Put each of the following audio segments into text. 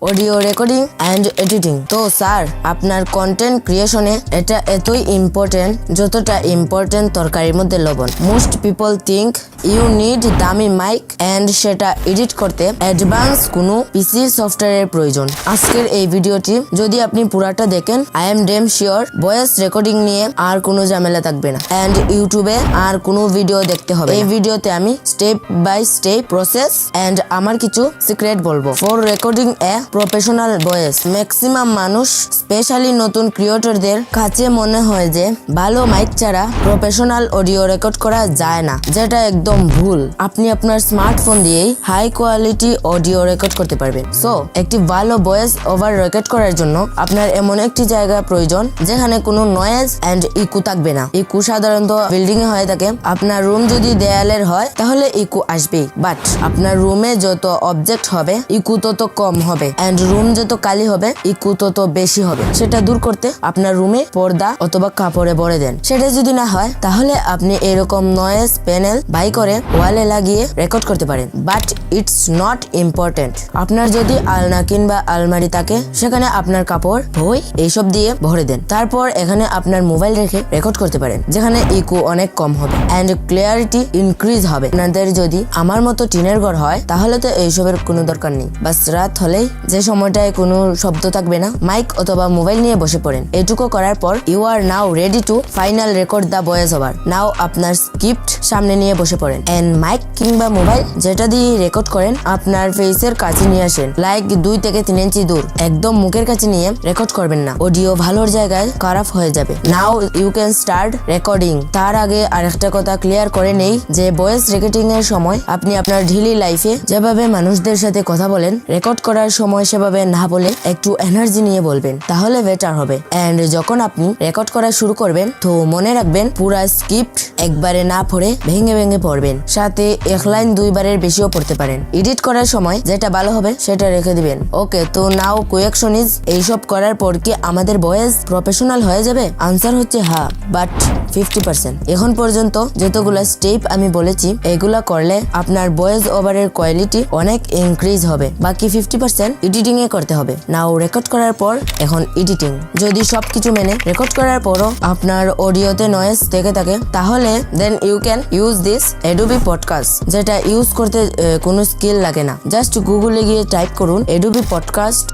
Audio recording and editing. তো sir, আপনার content ক্রিয়েশনে এটা এতই ইম্পর্টেন্ট যতটা ইম্পর্টেন্ট তরকারির মধ্যে লবণ। Most people think you need দামি মাইক অ্যান্ড সেটা এডিট করতে অ্যাডভান্স কোনো পিসি সফটওয়্যারের প্রয়োজন। আজকের এই ভিডিওটি যদি আপনি পুরাটা দেখেন, I am damn sure voice recording নিয়ে আর কোনো ঝামেলা থাকবে না অ্যান্ড ইউটিউবে আর কোনো ভিডিও দেখতে হবে। এই ভিডিওতে আমি step by step process and আমার কিছু সিক্রেট বলবো for recording a professional voice. Maximum মানুষ স্পেশালি নতুন ক্রিয়েটরদের কাছে মনে হয় যে ভালো মাইক ছাড়া প্রফেশনাল অডিও রেকর্ড করা যায় না, যেটা একদম ভুল। আপনি আপনার স্মার্টফোন দিয়েই হাই কোয়ালিটি অডিও রেকর্ড করতে পারবেন। সো একটি ভালো ভয়েস ওভার রেকর্ড করার জন্য আপনার এমন একটি জায়গা প্রয়োজন যেখানে কোনো নয়েজ অ্যান্ড ইকো থাকবে না। ইকো সাধারণত বিল্ডিং এ হয়ে থাকে। আপনার রুম যদি দেয়ালের হয় তাহলে ইকো আসবেই, বাট আপনার রুমে যত অবজেক্ট হবে ইকো তত কম হবে অ্যান্ড রুম যত খালি হবে ইকো তত বেশি হবে। সেটা দূর করতে আপনার রুমে পর্দা অথবা কাপড়ে ভরে দেন। সেটা যদি না হয় তাহলে আপনি এরকম নয়েজ প্যানেল বাই করে ওয়ালে লাগিয়ে রেকর্ড করতে পারেন, বাট ইটস নট ইম্পর্টেন্ট। আপনার যদি আলনা কিংবা আলমারি থাকে সেখানে আপনার কাপড়, বই এইসব দিয়ে ভরে দেন। তারপর এখানে আপনার মোবাইল রেখে রেকর্ড করতে পারেন, যেখানে ইকো অনেক কম হবে অ্যান্ড ক্লিয়ারিটি ইনক্রিজ হবে। আপনাদের যদি আমার মতো টিনের ঘর হয় তাহলে তো এইসবের কোনো দরকার নেই। বাস রাত হলেই যে সময়টায় কোনো শব্দ থাকবে না, মাইক অথবা মোবাইল নিয়ে বসে পড়েন। এটুকু করার পর you are now ready to final record the voice over. Now আপনার স্ক্রিপ্ট সামনে নিয়ে বসে পড়েন এন্ড মাইক কিংবা মোবাইল যেটা দিয়ে রেকর্ড করেন আপনার ফেসের কাছে নিয়ে আসেন, লাইক 2 থেকে 3 ইঞ্চি দূর। একদম মুখের কাছে নিয়ে রেকর্ড করবেন না, অডিও ভালোর জায়গায় খারাপ হয়ে যাবে। Now you can start recording. তার আগে আরেকটা কথা ক্লিয়ার করে নেই যে ভয়েস রেকর্ডিং এর সময় আপনি আপনার ডেইলি লাইফে যেভাবে মানুষদের সাথে কথা বলেন, রেকর্ড করার সময় সেভাবে না বলে একটু এনার্জি নিয়ে বলবেন, তাহলে বেটার হবে। এন্ড যখন আপনি রেকর্ড করা শুরু করবেন তো মনে রাখবেন পুরা স্ক্রিপ্ট একবারে না পড়ে ভেঙে ভেঙে পড়বেন, সাথে 1 লাইন 2 বারের বেশিও পড়তে পারেন। এডিট করার সময় যেটা ভালো হবে সেটা রেখে দিবেন। ওকে, তো নাও কোয়েকশন ইজ, এইসব করার পর কি আমাদের ভয়েস প্রফেশনাল হয়ে যাবে? আনসার হচ্ছে হ্যাঁ, বাট 50%। এখন পর্যন্ত যতগুলা স্টেপ আমি বলেছি এগুলা করলে আপনার ভয়েস ওভারের কোয়ালিটি অনেক ইনক্রিজ হবে। বাকি 50% এডিটিং এ করতে হবে। নাও রেকর্ড করার পর এখন এডিটিং। যদি সবকিছু মেনে রেকর্ড করার পরও আপনার অডিওতে নয়েজ থেকে থাকে তাহলে then you can use this Adobe podcast, যেটা ইউজ করতে কোনো স্কিল লাগে না। জাস্ট গুগলে গিয়ে টাইপ করুন অ্যাডোবি পডকাস্ট,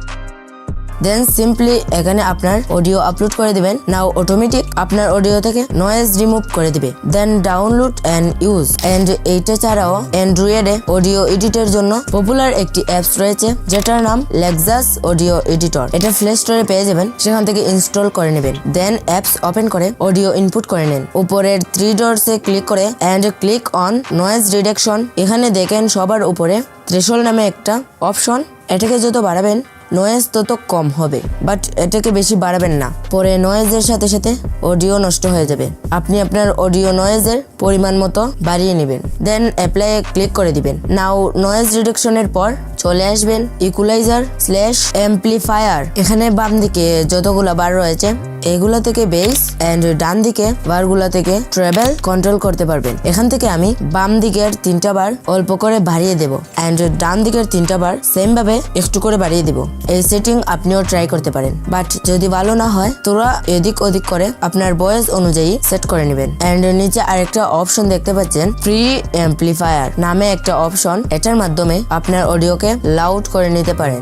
দেন সিম্পলি এখানে আপনার অডিও আপলোড করে দিবেন। নাও অটোমেটিক আপনার অডিও থেকে নয়েজ রিমুভ করে দিবে। দেন ডাউনলোড এন্ড ইউজ। এন্ড এইটা ছাড়াও অ্যান্ড্রয়েডে অডিও এডিটের জন্য পপুলার একটি অ্যাপস রয়েছে যেটার নাম লেক্সাস অডিও এডিটর। এটা প্লে স্টোরে পেয়ে যাবেন, সেখান থেকে ইনস্টল করে নেবেন। দেন অ্যাপস ওপেন করে অডিও ইনপুট করে নেন। উপরের 3 ডটসে ক্লিক করে and click on noise reduction. এখানে দেখেন সবার উপরে থ্রেশহোল্ড নামে একটা অপশন। এটাকে যত বাড়াবেন নয়েজ তত কম হবে, বাট এটাকে বেশি বাড়াবেন না, পরে নয়েজের সাথে সাথে অডিও নষ্ট হয়ে যাবে। আপনি আপনার অডিও নয়েজের পরিমাণ মতো বাড়িয়ে নেবেন, দেন অ্যাপ্লাই ক্লিক করে দিবেন। নাও নয়েজ রিডাকশনের পর চলে আসবেন ইকুয়ালাইজার/অ্যাম্প্লিফায়ার। এখানে বাম দিকে যতগুলা বার রয়েছে এগুলা থেকে বেস এন্ড ডান দিকে বারগুলা থেকে ট্রেবল কন্ট্রোল করতে পারবেন। এখান থেকে আমি বাম দিকের 3টা বার অল্প করে বাড়িয়ে দেব এন্ড ডান দিকের 3টা বার সেম ভাবে একটু করে বাড়িয়ে দেব। এই সেটিং আপনিও ট্রাই করতে পারেন, বাট যদি ভালো না হয় তোরা এদিক ওদিক করে আপনার ভয়েস অনুযায়ী সেট করে নেবেন। এন্ড নিচে আরেকটা অপশন দেখতে পাচ্ছেন ফ্রি অ্যাম্প্লিফায়ার নামে একটা অপশন। এটার মাধ্যমে আপনার অডিওকে লাউড করে নিতে পারেন,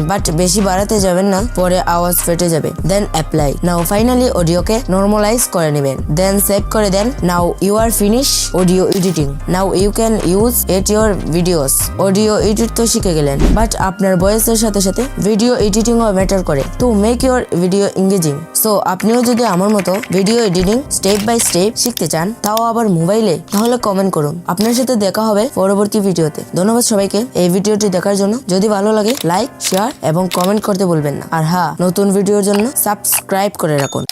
বাট বেশি বাড়াতে যাবেন না, পরে আওয়াজ ফেটে যাবে। Then apply. নাও ফাইনালি অডিওকে নর্মালাইজ করে নেবেন, দেন সেভ করে দেন। Now you are finish audio editing. Now you can use it your videos. Audio edit তো শিখে গেলেন, বাট আপনার ভয়েসের সাথে সাথে ভিডিও এডিটিংও ম্যাটার করে, তো make your video engaging. So আপনিও যদি আমার মতো video editing step by step শিখতে চান, তাও আবার মোবাইলে, তাহলে কমেন্ট করুন। আপনার সাথে দেখা হবে পরবর্তী ভিডিওতে। ধন্যবাদ সবাইকে এই ভিডিওটি দেখার জন্য। যদি ভালো লাগে লাইক, শেয়ার এবং কমেন্ট করতে ভুলবেন না। আর হ্যাঁ, নতুন ভিডিওর জন্য সাবস্ক্রাইব করে রাখুন।